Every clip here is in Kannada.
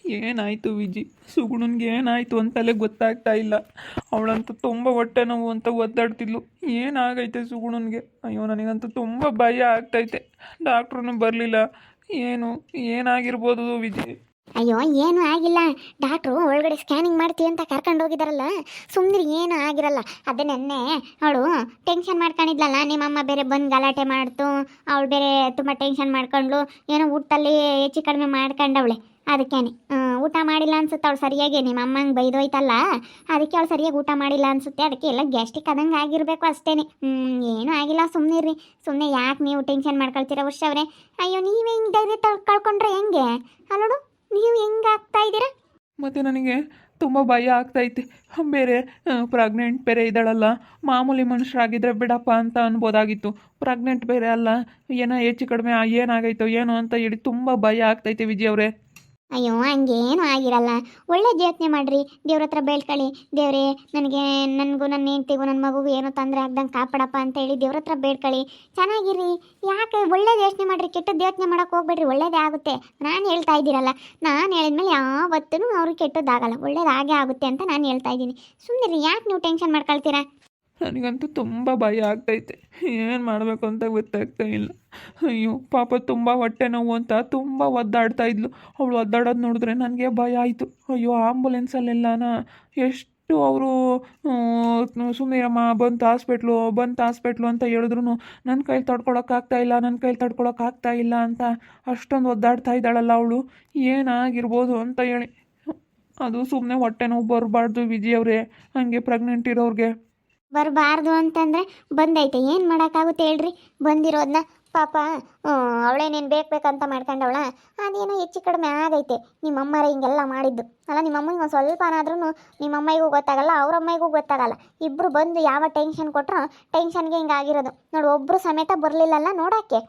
ಏನಾಯಿತು ವಿಜಿ? ಸುಗುಣನ್ಗೆ ಏನಾಯಿತು ಅಂತಲೇ ಗೊತ್ತಾಗ್ತಾ ಇಲ್ಲ. ಅವಳಂತೂ ತುಂಬ ಹೊಟ್ಟೆ ನೋವು ಅಂತ ಒದ್ದಾಡ್ತಿದ್ಲು. ಏನಾಗೈತೆ ಸುಗುಣನ್ಗೆ? ಅಯ್ಯೋ ನನಗಂತೂ ತುಂಬ ಭಯ ಆಗ್ತೈತೆ. ಡಾಕ್ಟ್ರೂ ಬರಲಿಲ್ಲ. ಏನಾಗಿರ್ಬೋದು ವಿಜಿ? ಅಯ್ಯೋ ಏನು ಆಗಿಲ್ಲ. ಡಾಕ್ಟ್ರು ಒಳಗಡೆ ಸ್ಕ್ಯಾನಿಂಗ್ ಮಾಡ್ತೀವಿ ಅಂತ ಕರ್ಕೊಂಡು ಹೋಗಿದಾರಲ್ಲ, ಸುಮ್ಮನೆ ಏನು ಆಗಿರಲ್ಲ. ಅದೇ ನೆನ್ನೆ ಅವಳು ಟೆನ್ಷನ್ ಮಾಡ್ಕೊಂಡಿದ್ಲಲ್ಲ, ನಿಮ್ಮಮ್ಮ ಬೇರೆ ಬಂದು ಗಲಾಟೆ ಮಾಡ್ತು, ಅವಳು ಬೇರೆ ತುಂಬ ಟೆನ್ಷನ್ ಮಾಡ್ಕೊಂಡ್ಳು, ಏನೋ ಊಟದಲ್ಲಿ ಹೆಚ್ಚು ಕಡಿಮೆ ಮಾಡ್ಕೊಂಡವಳೆ. ಅದಕ್ಕೇನೆ ಊಟ ಮಾಡಿಲ್ಲ ಅನ್ಸುತ್ತೆ ಅವಳು ಸರಿಯಾಗಿ. ನಿಮ್ಮ ಅಮ್ಮಂಗೆ ಬೈದೋಯ್ತಲ್ಲ, ಅದಕ್ಕೆ ಅವಳು ಸರಿಯಾಗಿ ಊಟ ಮಾಡಿಲ್ಲ ಅನ್ಸುತ್ತೆ. ಅದಕ್ಕೆ ಎಲ್ಲ ಗ್ಯಾಸ್ಟ್ರಿಕ್ ಆದಂಗೆ ಆಗಿರಬೇಕು ಅಷ್ಟೇನೆ. ಏನೂ ಆಗಿಲ್ಲ, ಸುಮ್ಮನಿರ್ರಿ. ಸುಮ್ಮನೆ ಯಾಕೆ ನೀವು ಟೆನ್ಷನ್ ಮಾಡ್ಕೊಳ್ತೀರ ವರ್ಷ ಅವರೇ? ಅಯ್ಯೋ ನೀವೇ ಹಿಂಗೆ ಧೈರ್ಯ ಕಳ್ಕೊಂಡ್ರೆ ಹೆಂಗೆ ಅಲ್ಲೋಡು, ನೀವು ಹೆಂಗೆ ಆಗ್ತಾ ಇದ್ದೀರಾ? ಮತ್ತು ನನಗೆ ತುಂಬ ಭಯ ಆಗ್ತೈತೆ. ಬೇರೆ ಪ್ರೆಗ್ನೆಂಟ್ ಬೇರೆ ಇದ್ದಾಳಲ್ಲ. ಮಾಮೂಲಿ ಮನುಷ್ಯರಾಗಿದ್ದರೆ ಬಿಡಪ್ಪ ಅಂತ ಅನ್ಬೋದಾಗಿತ್ತು. ಪ್ರೆಗ್ನೆಂಟ್ ಬೇರೆ ಅಲ್ಲ, ಏನೋ ಹೆಚ್ಚು ಕಡಿಮೆ ಏನಾಗೈತೋ ಏನೋ ಅಂತ ಹೇಳಿ ತುಂಬ ಭಯ ಆಗ್ತೈತೆ ವಿಜಯ್ ಅವರೇ. ಅಯ್ಯೋ ಹಂಗೇನು ಆಗಿರಲ್ಲ. ಒಳ್ಳೆ ಯೋಚನೆ ಮಾಡಿರಿ, ದೇವ್ರ ಹತ್ರ ಬೇಡ್ಕೊಳ್ಳಿ. ದೇವ್ರೇ ನನಗೂ ನನ್ನ ಹೆಂಡ್ತಿಗೂ ನನ್ನ ಮಗುಗೂ ಏನೋ ತೊಂದರೆ ಆಗ್ದಂಗೆ ಕಾಪಾಡಪ್ಪ ಅಂತ ಹೇಳಿ ದೇವ್ರ ಹತ್ರ ಬೇಡ್ಕೊಳ್ಳಿ. ಚೆನ್ನಾಗಿರಿ. ಯಾಕೆ ಒಳ್ಳೇದು ಯೋಚನೆ ಮಾಡಿರಿ, ಕೆಟ್ಟದ್ದು ಯೋಚನೆ ಮಾಡೋಕೆ ಹೋಗ್ಬೇಡ್ರಿ. ಒಳ್ಳೇದೇ ಆಗುತ್ತೆ. ನಾನು ಹೇಳ್ತಾ ಇದ್ದೀರಲ್ಲ, ನಾನು ಹೇಳಿದ್ಮೇಲೆ ಯಾವತ್ತೂ ಅವ್ರಿಗೆ ಕೆಟ್ಟದ್ದಾಗಲ್ಲ, ಒಳ್ಳೇದಾಗೇ ಆಗುತ್ತೆ ಅಂತ ನಾನು ಹೇಳ್ತಾ ಇದ್ದೀನಿ. ಸುಮ್ಮನೆ ಯಾಕೆ ನೀವು ಟೆನ್ಷನ್ ಮಾಡ್ಕೊಳ್ತೀರಾ? ನನಗಂತೂ ತುಂಬ ಭಯ ಆಗ್ತೈತೆ. ಏನು ಮಾಡಬೇಕು ಅಂತ ಗೊತ್ತಾಗ್ತಾ ಇಲ್ಲ. ಅಯ್ಯೋ ಪಾಪ ತುಂಬ ಹೊಟ್ಟೆ ನೋವು ಅಂತ ತುಂಬ ಒದ್ದಾಡ್ತಾ ಇದ್ಲು. ಅವಳು ಒದ್ದಾಡೋದು ನೋಡಿದ್ರೆ ನನಗೆ ಭಯ ಆಯಿತು. ಅಯ್ಯೋ ಆಂಬುಲೆನ್ಸಲ್ಲೆಲ್ಲನ ಎಷ್ಟು ಅವರು ಸುಮ್ಮನಿರಮ್ಮ ಬಂತು ಹಾಸ್ಪಿಟ್ಲು ಅಂತ ಹೇಳಿದ್ರು ನನ್ನ ಕೈಲಿ ತಡ್ಕೊಳಕ್ಕಾಗ್ತಾ ಇಲ್ಲ ಅಂತ ಅಷ್ಟೊಂದು ಒದ್ದಾಡ್ತಾ ಇದ್ದಾಳಲ್ಲ ಅವಳು. ಏನಾಗಿರ್ಬೋದು ಅಂತ ಹೇಳಿ. ಅದು ಸುಮ್ಮನೆ ಹೊಟ್ಟೆ ನೋವು ಬರಬಾರ್ದು ವಿಜಯ್ ಅವರೇ, ಹಾಗೆ ಪ್ರೆಗ್ನೆಂಟ್ ಇರೋರಿಗೆ. ಬರಬಾರ್ದು ಅಂತಂದರೆ ಬಂದೈತೆ, ಏನು ಮಾಡೋಕ್ಕಾಗುತ್ತೆ ಹೇಳ್ರಿ? ಬಂದಿರೋದನ್ನ ಪಾಪ ಅವಳೇನೇನು ಬೇಕಂತ ಮಾಡ್ಕೊಂಡವಳ, ಅದೇನೋ ಹೆಚ್ಚು ಕಡಿಮೆ ಆಗೈತೆ. ನಿಮ್ಮಮ್ಮರೇ ಹಿಂಗೆಲ್ಲ ಮಾಡಿದ್ದು ಅಲ್ಲ. ನಿಮ್ಮಮ್ಮಗೆ ಒಂದು ಸ್ವಲ್ಪ ಏನಾದ್ರೂ ನಿಮ್ಮಮ್ಮಗೂ ಗೊತ್ತಾಗಲ್ಲ, ಅವರಮ್ಮಗೂ ಗೊತ್ತಾಗಲ್ಲ. ಇಬ್ಬರು ಬಂದು ಯಾವ ಟೆನ್ಷನ್ ಕೊಟ್ಟರು ಟೆನ್ಷನ್ಗೆ ಹಿಂಗಾಗಿರೋದು ನೋಡು. ಒಬ್ಬರು ಸಮೇತ ಬರಲಿಲ್ಲಲ್ಲ ನೋಡೋಕ್ಕೆ.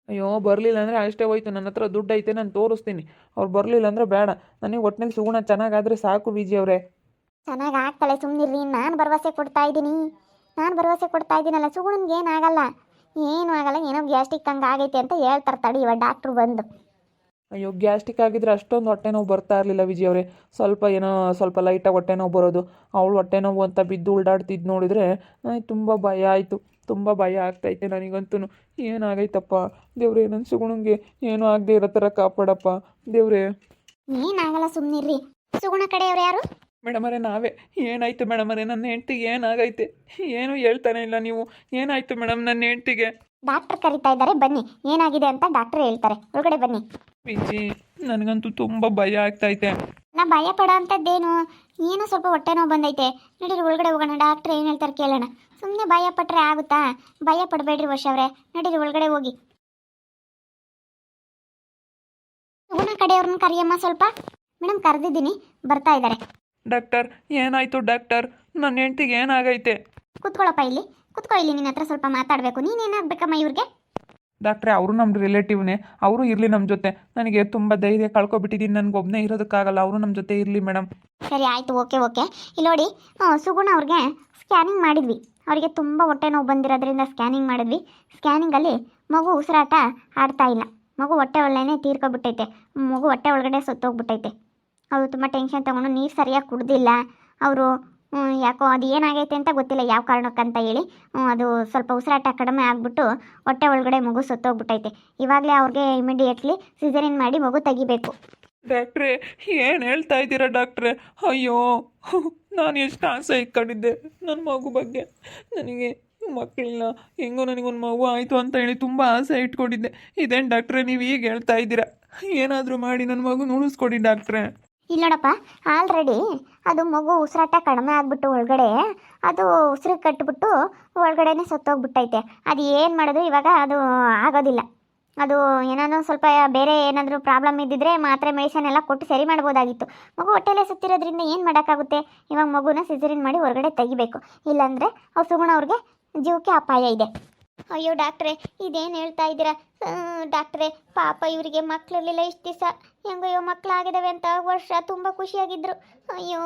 ಅಯ್ಯೋ ಬರಲಿಲ್ಲ ಅಂದರೆ ಅಷ್ಟೇ ಹೋಯ್ತು. ನನ್ನ ಹತ್ರ ದುಡ್ಡು ಐತೆ, ನಾನು ತೋರಿಸ್ತೀನಿ. ಅವ್ರು ಬರಲಿಲ್ಲ ಅಂದರೆ ಬೇಡ. ನನಗೆ ಒಟ್ಟಿನಲ್ಲಿ ಸುಗುಣ ಚೆನ್ನಾಗಾದರೆ ಸಾಕು ವಿಜಯ್ ಅವರೇ. ಚೆನ್ನಾಗಿ ಆಗ್ತಾಳೆ, ಸುಮ್ಮನಿರ್ರಿ. ನಾನು ಭರವಸೆ ಕೊಡ್ತಾ ಇದ್ದೀನಲ್ಲ. ಸುಗುಣನ್ಗೆ ಏನಾಗಲ್ಲ, ಏನೋ ಗ್ಯಾಸ್ಟ್ರಿಕ್ ಹಂಗೆ ಆಗೈತೆ ಅಂತ ಹೇಳ್ತಾರೆ. ತಡಿ ಇವಾಗ ಡಾಕ್ಟ್ರು ಬಂದು. ಅಯ್ಯೋ ಗ್ಯಾಸ್ಟ್ರಿಕ್ ಆಗಿದ್ರೆ ಅಷ್ಟೊಂದು ಹೊಟ್ಟೆ ನೋವು ಬರ್ತಾ ಇರಲಿಲ್ಲ ವಿಜಯ್ ಅವರೇ. ಸ್ವಲ್ಪ ಲೈಟಾಗಿ ಹೊಟ್ಟೆ ನೋವು ಬರೋದು. ಅವಳು ಹೊಟ್ಟೆ ನೋವು ಅಂತ ಬಿದ್ದು ಉಲ್ಡಾಡ್ತಿದ್ದು ನೋಡಿದರೆ ತುಂಬ ಭಯ ಆಯಿತು. ತುಂಬ ಭಯ ಆಗ್ತೈತೆ ನನಗಂತೂ. ಏನಾಗೈತಪ್ಪ ದೇವ್ರೇ, ನನ್ನ ಸುಗುಣಂಗೆ ಏನೂ ಆಗದೆ ಇರೋ ಥರ ಕಾಪಾಡಪ್ಪ ದೇವ್ರೇ. ಏನಾಗಲ್ಲ, ಸುಮ್ಮನಿರ್ರಿ. ಸುಗುಣ ಕಡೆಯವ್ರು ಯಾರು? ಮೇಡಮರೇ ನಾವೇ. ಏನಾಯಿತು ಮೇಡಮರೇ? ನನ್ನ ಹೆಂಡ್ತಿಗೆ ಏನಾಗೈತೆ? ಏನೂ ಹೇಳ್ತಾನೆ ಇಲ್ಲ ನೀವು. ಏನಾಯಿತು ಮೇಡಮ್ ನನ್ನ ಹೆಂಡ್ತಿಗೆ? ಡಾಕ್ಟರ್ ಕರಿತಾ ಇದ್ದಾರೆ, ಬನ್ನಿ. ಏನಾಗಿದೆ ಅಂತ ಡಾಕ್ಟರ್ ಹೇಳ್ತಾರೆ. ಒಳಗಡೆ ಬನ್ನಿ. ವಿಜಿ ನನಗಂತೂ ತುಂಬ ಭಯ ಆಗ್ತೈತೆ. ನಾ ಭಯ ಪಡೋ ಅಂಥದ್ದೇನು? ಏನೋ ಸ್ವಲ್ಪ ಹೊಟ್ಟೆ ನೋವು ಬಂದೈತೆ. ನಡೀರಿ ಒಳಗಡೆ ಹೋಗೋಣ, ಡಾಕ್ಟ್ರ್ ಏನು ಹೇಳ್ತಾರೆ ಕೇಳೋಣ. ಸುಮ್ಮನೆ ಭಯ ಪಟ್ಟರೆ ಆಗುತ್ತಾ? ಭಯ ಪಡಬೇಡ್ರಿ ವರ್ಷ ಅವರೇ, ನಡೀರಿ ಒಳಗಡೆ ಹೋಗಿ. ಸುಗುಣ ಕಡೆಯವ್ರನ್ನ ಕರಿಯಮ್ಮ ಸ್ವಲ್ಪ. ಮೇಡಮ್ ಕರೆದಿದ್ದೀನಿ, ಬರ್ತಾ ಇದ್ದಾರೆ. ಡಾಕ್ಟರ್ ಏನಾಯಿತು ಡಾಕ್ಟರ್? ನನ್ನ ಹೆಂಡ್ತಿಗೆ ಏನಾಗೈತೆ? ಕೂತ್ಕೊಳ್ಳಪ್ಪ ಇಲ್ಲಿ, ನಿನ್ನ ಹತ್ರ ಸ್ವಲ್ಪ ಮಾತಾಡಬೇಕು. ನೀನೇನಾಗಬೇಕಮ್ಮ ಇವ್ರಿಗೆ? ಡಾಕ್ಟ್ರೇ ಅವರು ನಮ್ಮ ರಿಲೇಟಿವ್ನೇ, ಅವರು ಇರಲಿ ನಮ್ಮ ಜೊತೆ. ನನಗೆ ತುಂಬ ಧೈರ್ಯ ಕಳ್ಕೊಬಿಟ್ಟಿದ್ದೀನಿ. ನನಗೊಬ್ಬನೇ ಇರೋದಕ್ಕಾಗಲ್ಲ, ಅವರು ನಮ್ಮ ಜೊತೆ ಇರಲಿ ಮೇಡಮ್. ಸರಿ ಆಯಿತು, ಓಕೆ. ಇಲ್ಲಿ ನೋಡಿ, ಸುಗುಣ ಅವ್ರಿಗೆ ಸ್ಕ್ಯಾನಿಂಗ್ ಮಾಡಿದ್ವಿ. ಅವರಿಗೆ ತುಂಬ ಹೊಟ್ಟೆ ನೋವು ಬಂದಿರೋದ್ರಿಂದ ಸ್ಕ್ಯಾನಿಂಗ್ ಮಾಡಿದ್ವಿ. ಸ್ಕ್ಯಾನಿಂಗಲ್ಲಿ ಮಗು ಉಸಿರಾಟ ಆಡ್ತಾ ಇಲ್ಲ. ಮಗು ಹೊಟ್ಟೆ ಒಳ್ಳೆನೇ ತೀರ್ಕೊಬಿಟ್ಟೈತೆ. ಮಗು ಹೊಟ್ಟೆ ಒಳಗಡೆ ಸತ್ತೋಗ್ಬಿಟ್ಟೈತೆ. ಅವರು ತುಂಬ ಟೆನ್ಷನ್ ತೊಗೊಂಡು ನೀರು ಸರಿಯಾಗಿ ಕುಡ್ದಿಲ್ಲ ಅವರು. ಯಾಕೋ ಅದು ಏನಾಗೈತೆ ಅಂತ ಗೊತ್ತಿಲ್ಲ, ಯಾವ ಕಾರಣಕ್ಕಂತ ಹೇಳಿ. ಅದು ಸ್ವಲ್ಪ ಉಸಿರಾಟ ಕಡಿಮೆ ಆಗಿಬಿಟ್ಟು ಹೊಟ್ಟೆ ಒಳಗಡೆ ಮಗು ಸತ್ತೋಗ್ಬಿಟ್ಟೈತೆ. ಇವಾಗಲೇ ಅವ್ರಿಗೆ ಇಮಿಡಿಯೇಟ್ಲಿ ಸಿಸೇರಿಯನ್ ಮಾಡಿ ಮಗು ತೆಗಿಬೇಕು. ಡಾಕ್ಟ್ರೇ ಏನು ಹೇಳ್ತಾ ಇದ್ದೀರಾ ಡಾಕ್ಟ್ರೇ? ಅಯ್ಯೋ ನಾನು ಎಷ್ಟು ಆಸೆ ಇಟ್ಕೊಂಡಿದ್ದೆ ನನ್ನ ಮಗು ಬಗ್ಗೆ. ನನಗೆ ಮಕ್ಕಳಿಲ್ಲ, ಹೆಂಗೋ ನನಗೊಂದು ಮಗು ಆಯಿತು ಅಂತ ಹೇಳಿ ತುಂಬ ಆಸೆ ಇಟ್ಕೊಂಡಿದ್ದೆ. ಇದೇನು ಡಾಕ್ಟ್ರೇ ನೀವು ಈಗ ಹೇಳ್ತಾ ಇದ್ದೀರಾ? ಏನಾದರೂ ಮಾಡಿ ನನ್ನ ಮಗು ಉಳಿಸ್ಕೊಡಿ ಡಾಕ್ಟ್ರೇ. ಇಲ್ಲ ನೋಡಪ್ಪ, ಆಲ್ರೆಡಿ ಅದು ಮಗು ಉಸಿರಾಟ ಕಡಿಮೆ ಆಗಿಬಿಟ್ಟು ಒಳಗಡೆ ಅದು ಉಸಿರು ಕಟ್ಟಿಬಿಟ್ಟು ಒಳಗಡೆನೇ ಸತ್ತೋಗ್ಬಿಟ್ಟೈತೆ. ಅದು ಏನು ಮಾಡಿದ್ರು ಇವಾಗ ಅದು ಆಗೋದಿಲ್ಲ. ಅದು ಏನಾದರೂ ಸ್ವಲ್ಪ ಬೇರೆ ಏನಾದರೂ ಪ್ರಾಬ್ಲಮ್ ಇದ್ದಿದ್ರೆ ಮಾತ್ರೆ ಮೆಡಿಸನ್ ಎಲ್ಲ ಕೊಟ್ಟು ಸರಿ ಮಾಡ್ಬೋದಾಗಿತ್ತು. ಮಗು ಹೊಟ್ಟೆಲ್ಲೇ ಸತ್ತಿರೋದ್ರಿಂದ ಏನು ಮಾಡೋಕ್ಕಾಗುತ್ತೆ? ಇವಾಗ ಮಗುನ ಸಿಸೇರಿಯನ್ ಮಾಡಿ ಹೊರಗಡೆ ತೆಗಿಬೇಕು. ಇಲ್ಲಾಂದರೆ ಅವ್ರು ಸುಗುಣ ಅವ್ರಿಗೆ ಜೀವಕ್ಕೆ ಅಪಾಯ ಇದೆ. ಅಯ್ಯೋ ಡಾಕ್ಟ್ರೇ, ಇದೇನು ಹೇಳ್ತಾ ಇದ್ದೀರಾ? ಡಾಕ್ಟ್ರೇ ಪಾಪ ಇವರಿಗೆ ಮಕ್ಕಳಿರಲಿಲ್ಲ ಇಷ್ಟು ದಿವಸ. ಹೆಂಗಯ್ಯೋ ಮಕ್ಕಳಾಗಿದ್ದಾವೆ ಅಂತ ವರ್ಷ ತುಂಬ ಖುಷಿಯಾಗಿದ್ದರು. ಅಯ್ಯೋ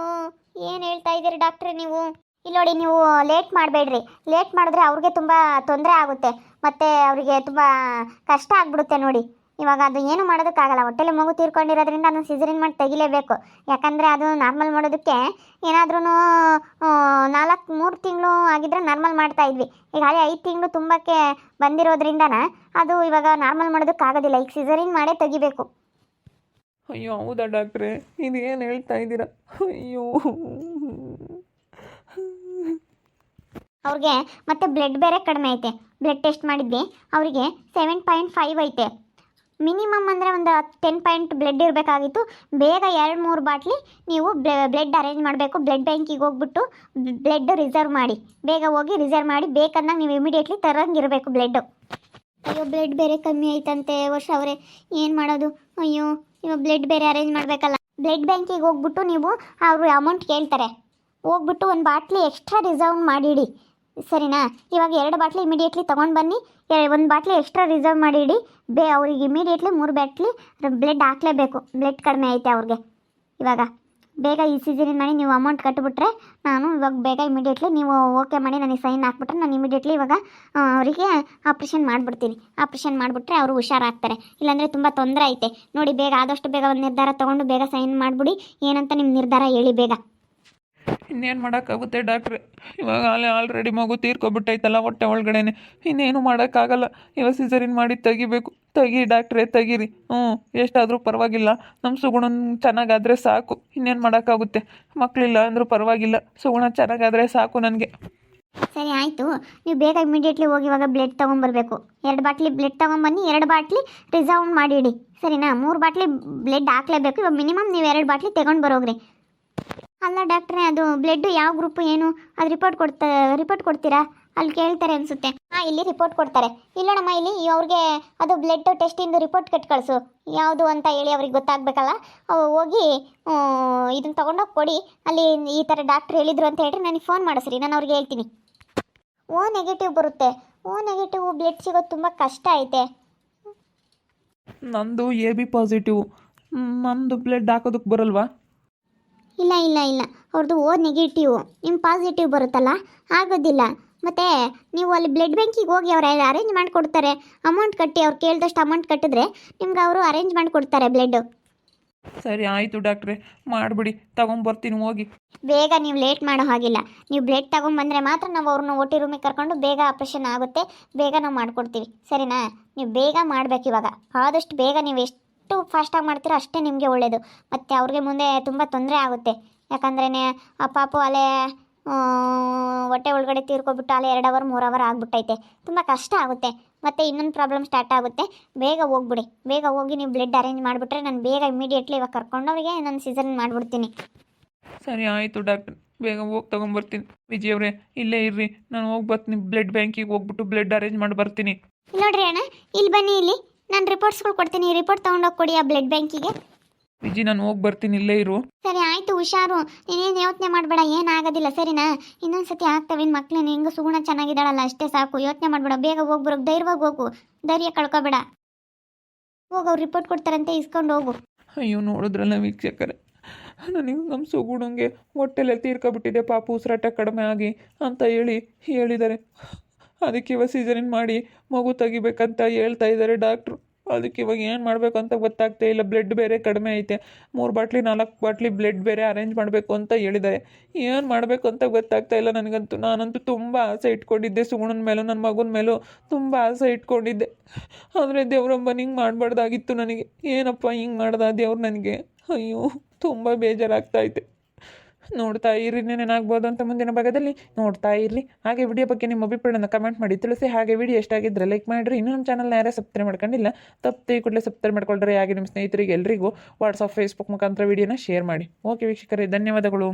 ಏನು ಹೇಳ್ತಾ ಇದ್ದೀರಿ ಡಾಕ್ಟ್ರೇ ನೀವು? ಇಲ್ಲಿ ನೋಡಿ, ನೀವು ಲೇಟ್ ಮಾಡಬೇಡ್ರಿ. ಲೇಟ್ ಮಾಡಿದ್ರೆ ಅವ್ರಿಗೆ ತುಂಬ ತೊಂದರೆ ಆಗುತ್ತೆ, ಮತ್ತು ಅವರಿಗೆ ತುಂಬ ಕಷ್ಟ ಆಗ್ಬಿಡುತ್ತೆ ನೋಡಿ. ಇವಾಗ ಅದು ಏನು ಮಾಡೋದಕ್ಕಾಗಲ್ಲ. ಹೊಟ್ಟೆಲಿ ಮಗು ತೀರ್ಕೊಂಡಿರೋದ್ರಿಂದ ಅದನ್ನು ಸಿಸರಿನ್ ಮಾಡಿ ತೆಗಿಲೇಬೇಕು. ಯಾಕಂದರೆ ಅದು ನಾರ್ಮಲ್ ಮಾಡೋದಕ್ಕೆ ಏನಾದ್ರೂ 3 ತಿಂಗಳು ಆಗಿದ್ರೆ ನಾರ್ಮಲ್ ಮಾಡ್ತಾ ಇದ್ವಿ. ಈಗ ಹಾಗೆ 5 ತಿಂಗಳು ತುಂಬಕ್ಕೆ ಬಂದಿರೋದ್ರಿಂದನ ಅದು ಇವಾಗ ನಾರ್ಮಲ್ ಮಾಡೋದಕ್ಕಾಗೋದಿಲ್ಲ. ಈಗ ಸಿಸರಿನ್ ಮಾಡೇ ತೆಗಿಬೇಕು. ಅಯ್ಯೋ ಹೌದಾ ಡಾಕ್ಟ್ರೇ, ಇದೇನು ಹೇಳ್ತಾ ಇದ್ದೀರಾ? ಅಯ್ಯೋ ಅವ್ರಿಗೆ ಮತ್ತೆ ಬ್ಲಡ್ ಬೇರೆ ಕಡಿಮೆ ಐತೆ. ಬ್ಲಡ್ ಟೆಸ್ಟ್ ಮಾಡಿದ್ವಿ, ಅವರಿಗೆ 7.5 ಐತೆ. ಮಿನಿಮಮ್ ಅಂದರೆ ಒಂದು 10 ಪಾಯಿಂಟ್ ಬ್ಲಡ್ ಇರಬೇಕಾಗಿತ್ತು. ಬೇಗ 2-3 ಬಾಟ್ಲಿ ನೀವು ಬ್ಲಡ್ ಅರೇಂಜ್ ಮಾಡಬೇಕು. ಬ್ಲಡ್ ಬ್ಯಾಂಕಿಗೆ ಹೋಗ್ಬಿಟ್ಟು ಬ್ಲಡ್ ರಿಸರ್ವ್ ಮಾಡಿ, ಬೇಗ ಹೋಗಿ ರಿಸರ್ವ್ ಮಾಡಿ, ಬೇಕಂದಾಗ ನೀವು ಇಮಿಡಿಯೇಟ್ಲಿ ತರಂಗಿರಬೇಕು ಬ್ಲಡ್ಡು. ಅಯ್ಯೋ ಬ್ಲಡ್ ಬೇರೆ ಕಮ್ಮಿ ಐತಂತೆ ವರ್ಷ ಅವರೇ, ಏನು ಮಾಡೋದು? ಅಯ್ಯೋ ಇವಾಗ ಬ್ಲಡ್ ಬೇರೆ ಅರೇಂಜ್ ಮಾಡಬೇಕಲ್ಲ. ಬ್ಲಡ್ ಬ್ಯಾಂಕಿಗೆ ಹೋಗ್ಬಿಟ್ಟು ನೀವು ಅವರು ಅಮೌಂಟ್ ಕೇಳ್ತಾರೆ, ಹೋಗ್ಬಿಟ್ಟು ಒಂದು ಬಾಟ್ಲಿ ಎಕ್ಸ್ಟ್ರಾ ರಿಸರ್ವ್ ಮಾಡಿಡಿ, ಸರಿನಾ? ಇವಾಗ 2 ಬಾಟ್ಲಿ ಇಮಿಡಿಯೇಟ್ಲಿ ತೊಗೊಂಡು ಬನ್ನಿ, 1 ಬಾಟ್ಲಿ ಎಕ್ಸ್ಟ್ರಾ ರಿಸರ್ವ್ ಮಾಡಿಡಿ. ಅವ್ರಿಗೆ ಇಮಿಡಿಯೇಟ್ಲಿ 3 ಬಾಟ್ಲಿ ಬ್ಲಡ್ ಹಾಕಲೇಬೇಕು. ಬ್ಲಡ್ ಕಡಿಮೆ ಐತೆ ಅವ್ರಿಗೆ. ಇವಾಗ ಬೇಗ ಈ ಸಿಸರಿನ್ ಮಾಡಿ ನೀವು ಅಮೌಂಟ್ ಕಟ್ಟಿಬಿಟ್ರೆ ನಾನು ಇವಾಗ ಬೇಗ ಇಮಿಡಿಯೇಟ್ಲಿ ನೀವು ಓಕೆ ಮಾಡಿ ನನಗೆ ಸೈನ್ ಹಾಕ್ಬಿಟ್ರೆ ನಾನು ಇಮಿಡಿಯೇಟ್ಲಿ ಇವಾಗ ಅವರಿಗೆ ಆಪ್ರೇಷನ್ ಮಾಡಿಬಿಡ್ತೀನಿ. ಆಪ್ರೇಷನ್ ಮಾಡಿಬಿಟ್ರೆ ಅವರು ಹುಷಾರಾಗ್ತಾರೆ. ಇಲ್ಲಾಂದರೆ ತುಂಬ ತೊಂದರೆ ಐತೆ ನೋಡಿ. ಬೇಗ ಆದಷ್ಟು ಬೇಗ ಒಂದು ನಿರ್ಧಾರ ತೊಗೊಂಡು ಬೇಗ ಸೈನ್ ಮಾಡಿಬಿಡಿ. ಏನಂತ ನಿಮ್ಮ ನಿರ್ಧಾರ ಹೇಳಿ ಬೇಗ. ಇನ್ನೇನು ಮಾಡೋಕ್ಕಾಗುತ್ತೆ ಡಾಕ್ಟ್ರೆ? ಇವಾಗ ಆಲ್ರೆಡಿ ಮಗು ತೀರ್ಕೊಬಿಟ್ಟೈತಲ್ಲ ಹೊಟ್ಟೆ ಒಳಗಡೆನೆ, ಇನ್ನೇನು ಮಾಡೋಕ್ಕಾಗಲ್ಲ. ಇವಾಗ ಸಿಸರಿನ್ ಮಾಡಿ ತೆಗಿಬೇಕು. ತೆಗಿ ಡಾಕ್ಟ್ರೆ, ತೆಗೀರಿ. ಎಷ್ಟಾದರೂ ಪರವಾಗಿಲ್ಲ, ನಮ್ಮ ಸುಗುಣ ಚೆನ್ನಾಗಾದರೆ ಸಾಕು. ಇನ್ನೇನು ಮಾಡೋಕ್ಕಾಗುತ್ತೆ? ಮಕ್ಕಳಿಲ್ಲ ಅಂದರೂ ಪರವಾಗಿಲ್ಲ, ಸುಗುಣ ಚೆನ್ನಾಗಾದರೆ ಸಾಕು ನನಗೆ. ಸರಿ ಆಯಿತು, ನೀವು ಬೇಗ ಇಮಿಡಿಯೇಟ್ಲಿ ಹೋಗಿ ಇವಾಗ ಬ್ಲಡ್ ತೊಗೊಂಬರ್ಬೇಕು. 2 ಬಾಟ್ಲಿ ಬ್ಲಡ್ ತೊಗೊಂಬನ್ನಿ, 2 ಬಾಟ್ಲಿ ರಿಸರ್ವ್ ಮಾಡಿಡಿ, ಸರಿನಾ? 3 ಬಾಟ್ಲಿ ಬ್ಲಡ್ ಹಾಕಲೇಬೇಕು. ಇವಾಗ ಮಿನಿಮಮ್ ನೀವು 2 ಬಾಟ್ಲಿ ತೊಗೊಂಡು ಬರೋಗ್ರಿ. ಅಲ್ಲ ಡಾಕ್ಟ್ರೇ, ಅದು ಬ್ಲಡ್ ಯಾವ ಗ್ರೂಪು ಏನು ಅದು ರಿಪೋರ್ಟ್ ಕೊಡ್ತೀರಾ? ಅಲ್ಲಿ ಕೇಳ್ತಾರೆ ಅನಿಸುತ್ತೆ. ಇಲ್ಲಿ ರಿಪೋರ್ಟ್ ಕೊಡ್ತಾರೆ. ಇಲ್ಲೋಣಮ್ಮ, ಇಲ್ಲಿ ಅವ್ರಿಗೆ ಅದು ಬ್ಲಡ್ ಟೆಸ್ಟಿಂದು ರಿಪೋರ್ಟ್ ಕಟ್ ಕಳಿಸು, ಯಾವುದು ಅಂತ ಹೇಳಿ ಅವ್ರಿಗೆ ಗೊತ್ತಾಗಬೇಕಲ್ಲ. ಹೋಗಿ ಇದನ್ನು ತೊಗೊಂಡೋಗಿ ಕೊಡಿ. ಅಲ್ಲಿ ಈ ಥರ ಡಾಕ್ಟ್ರ್ ಹೇಳಿದರು ಅಂತ ಹೇಳ್ರಿ, ನನಗೆ ಫೋನ್ ಮಾಡಿಸ್ರಿ, ನಾನು ಅವ್ರಿಗೆ ಹೇಳ್ತೀನಿ. ಓ ನೆಗೆಟಿವ್ ಬರುತ್ತೆ. ಓ ನೆಗೆಟಿವ್ ಬ್ಲಡ್ ಸಿಗೋದು ತುಂಬ ಕಷ್ಟ ಐತೆ. ನಂದು AB ಪಾಸಿಟಿವ್. ನಂದು ಬ್ಲಡ್ ಹಾಕೋದಕ್ಕೆ ಬರಲ್ವಾ? ಇಲ್ಲ ಅವ್ರದ್ದು ಓ ನೆಗೆಟಿವ್, ನಿಮ್ಮ ಪಾಸಿಟಿವ್ ಬರುತ್ತಲ್ಲ, ಆಗೋದಿಲ್ಲ. ಮತ್ತು ನೀವು ಅಲ್ಲಿ ಬ್ಲಡ್ ಬ್ಯಾಂಕಿಗೆ ಹೋಗಿ ಅವ್ರು ಅರೇಂಜ್ ಮಾಡಿಕೊಡ್ತಾರೆ. ಅಮೌಂಟ್ ಕಟ್ಟಿ, ಅವ್ರು ಕೇಳಿದಷ್ಟು ಅಮೌಂಟ್ ಕಟ್ಟಿದ್ರೆ ನಿಮ್ಗೆ ಅವರು ಅರೇಂಜ್ ಮಾಡಿಕೊಡ್ತಾರೆ ಬ್ಲಡ್ಡು. ಸರಿ ಆಯಿತು ಡಾಕ್ಟ್ರೆ, ಮಾಡಿಬಿಡಿ, ತೊಗೊಂಬರ್ತೀನಿ ಹೋಗಿ. ಬೇಗ ನೀವು ಲೇಟ್ ಮಾಡೋ ಹಾಗಿಲ್ಲ. ನೀವು ಬ್ಲಡ್ ತೊಗೊಂಬಂದರೆ ಮಾತ್ರ ನಾವು ಅವ್ರನ್ನ OT ರೂಮಿಗೆ ಕರ್ಕೊಂಡು ಬೇಗ ಆಪ್ರೇಷನ್ ಆಗುತ್ತೆ, ಬೇಗ ನಾವು ಮಾಡಿಕೊಡ್ತೀವಿ, ಸರಿನಾ? ನೀವು ಬೇಗ ಮಾಡಬೇಕು ಇವಾಗ. ಆದಷ್ಟು ಬೇಗ ನೀವು ಎಷ್ಟು ಫಾಸ್ಟಾಗಿ ಮಾಡ್ತೀರೋ ಅಷ್ಟೇ ನಿಮಗೆ ಒಳ್ಳೆಯದು. ಮತ್ತು ಅವ್ರಿಗೆ ಮುಂದೆ ತುಂಬ ತೊಂದರೆ ಆಗುತ್ತೆ. ಯಾಕಂದ್ರೇ ಆ ಪಾಪು ಅಲ್ಲೇ ಹೊಟ್ಟೆ ಒಳಗಡೆ ತೀರ್ಕೊಬಿಟ್ಟು ಅಲ್ಲೇ 2 ಅವರ್ 3 ಅವರ್ ಆಗಿಬಿಟ್ಟೈತೆ. ತುಂಬ ಕಷ್ಟ ಆಗುತ್ತೆ. ಮತ್ತು ಇನ್ನೊಂದು ಪ್ರಾಬ್ಲಮ್ ಸ್ಟಾರ್ಟ್ ಆಗುತ್ತೆ. ಬೇಗ ಹೋಗ್ಬಿಡಿ, ಬೇಗ ಹೋಗಿ ನೀವು ಬ್ಲಡ್ ಅರೇಂಜ್ ಮಾಡಿಬಿಟ್ರೆ ನಾನು ಬೇಗ ಇಮಿಡಿಯೇಟ್ಲಿ ಇವಾಗ ಕರ್ಕೊಂಡವ್ರಿಗೆ ನಾನು ಸಿಸರಿನ್ ಮಾಡಿಬಿಡ್ತೀನಿ. ಸರಿ ಆಯಿತು ಡಾಕ್ಟ್ರ್, ಬೇಗ ಹೋಗಿ ತೊಗೊಂಬರ್ತೀನಿ. ವಿಜಯ್ ಅವರೇ ಇಲ್ಲೇ ಇರ್ರಿ, ನಾನು ಹೋಗಿ ಬರ್ತೀನಿ. ಬ್ಲಡ್ ಬ್ಯಾಂಕಿಗೆ ಹೋಗ್ಬಿಟ್ಟು ಬ್ಲಡ್ ಅರೇಂಜ್ ಮಾಡಿ ಬರ್ತೀನಿ. ನೋಡ್ರಿ ಅಣ್ಣ, ಇಲ್ಲಿ ಬನ್ನಿ, ಇಲ್ಲಿ ನಾನು ರಿಪೋರ್ಟ್ಸ್ಗಳು ಕೊಡ್ತೀನಿ. ರಿಪೋರ್ಟ್ ತೊಗೊಂಡೋಗಿ ಕೊಡಿ ಆ ಬ್ಲಡ್ ಬ್ಯಾಂಕಿಗೆ. ವಿಜಿ, ನಾನು ಹೋಗಿ ಬರ್ತೀನಿ, ಇಲ್ಲೇ ಇರು. ಸರಿ ಆಯಿತು, ಹುಷಾರು. ನೀನೇನು ಯೋಚನೆ ಮಾಡಬೇಡ, ಏನಾಗೋದಿಲ್ಲ, ಸರಿನಾ? ಇನ್ನೊಂದು ಸತಿ ಆಗ್ತವೆ ಮಕ್ಕಳೇನು. ಹೆಂಗೆ ಸುಗುಣ ಚೆನ್ನಾಗಿದ್ದಾಳಲ್ಲ, ಅಷ್ಟೇ ಸಾಕು. ಯೋಚನೆ ಮಾಡಬೇಡ, ಬೇಗ ಹೋಗ್ಬರೋಕೆ ಧೈರ್ಯವಾಗಿ ಹೋಗು, ಧೈರ್ಯ ಕಳ್ಕೊಬೇಡ. ಹೋಗು, ಅವ್ರು ರಿಪೋರ್ಟ್ ಕೊಡ್ತಾರಂತೆ, ಇಸ್ಕೊಂಡು ಹೋಗು. ಅಯ್ಯೋ ನೋಡಿದ್ರಲ್ಲ ವೀಕ್ಷಕರೇ, ನನಗೆ ನಮ್ಮ ಸುಗುಣಂಗೆ ಹೊಟ್ಟೆಲೆ ತೀರ್ಕೊಬಿಟ್ಟಿದೆ, ಪಾಪ ಉಸಿರಾಟ ಕಡಿಮೆ ಆಗಿ ಅಂತ ಹೇಳಿದ್ದಾರೆ. ಅದಕ್ಕೆ ಇವಾಗ ಸಿಸರಿನ್ ಮಾಡಿ ಮಗು ತೆಗಿಬೇಕಂತ ಹೇಳ್ತಾ ಇದ್ದಾರೆ ಡಾಕ್ಟ್ರು. ಅದಕ್ಕೆ ಇವಾಗ ಏನು ಮಾಡಬೇಕು ಅಂತ ಗೊತ್ತಾಗ್ತಾ ಇಲ್ಲ. ಬ್ಲಡ್ ಬೇರೆ ಕಡಿಮೆ ಐತೆ, 3 ಬಾಟ್ಲಿ 4 ಬಾಟ್ಲಿ ಬ್ಲಡ್ ಬೇರೆ ಅರೇಂಜ್ ಮಾಡಬೇಕು ಅಂತ ಹೇಳಿದ್ದಾರೆ. ಏನು ಮಾಡಬೇಕು ಅಂತ ಗೊತ್ತಾಗ್ತಾ ಇಲ್ಲ ನನಗಂತೂ. ನಾನಂತೂ ತುಂಬ ಆಸೆ ಇಟ್ಕೊಂಡಿದ್ದೆ, ಸುಗುಣನ ಮೇಲೂ ನನ್ನ ಮಗನ ಮೇಲೂ ತುಂಬ ಆಸೆ ಇಟ್ಕೊಂಡಿದ್ದೆ. ಆದರೆ ದೇವ್ರೊಬ್ಬ ಹಿಂಗೆ ಮಾಡಬಾರ್ದಾಗಿತ್ತು ನನಗೆ. ಏನಪ್ಪ ಹಿಂಗೆ ಮಾಡ್ದ ದೇವ್ರು ನನಗೆ? ಅಯ್ಯೋ ತುಂಬ ಬೇಜಾರಾಗ್ತಾಯಿದೆ. ನೋಡ್ತಾ ಇರ್ರಿ, ಏನಾಗ್ಬೋದು ಅಂತ ಮುಂದಿನ ಭಾಗದಲ್ಲಿ ನೋಡ್ತಾ ಇರ್ರಿ. ಹಾಗೆ ವಿಡಿಯೋ ಬಗ್ಗೆ ನಿಮ್ಮ ಅಭಿಪ್ರಾಯನ ಕಮೆಂಟ್ ಮಾಡಿ ತಿಳಿಸಿ. ಹಾಗೆ ವಿಡಿಯೋ ಎಷ್ಟಾಗಿದ್ದರೆ ಲೈಕ್ ಮಾಡಿರಿ. ಇನ್ನೂ ನಮ್ಮ ಚಾನಲ್ನ ಯಾರೇ ಸಬ್ಸ್ಕ್ರೈಬ್ ಮಾಡ್ಕೊಂಡಿಲ್ಲ, ತಪ್ಪದೆ ಕೂಡಲೇ ಸಬ್ಸ್ಕ್ರೈಬ್ ಮಾಡ್ಕೊಳ್ರಿ. ಹಾಗೆ ನಿಮ್ಮ ಸ್ನೇಹಿತರಿಗೆ ಎಲ್ರಿಗೂ ವಾಟ್ಸಪ್ ಫೇಸ್ಬುಕ್ ಮುಖಾಂತರ ವಿಡಿಯೋನ ಶೇರ್ ಮಾಡಿ. ಓಕೆ ವೀಕ್ಷಕರೇ, ಧನ್ಯವಾದಗಳು.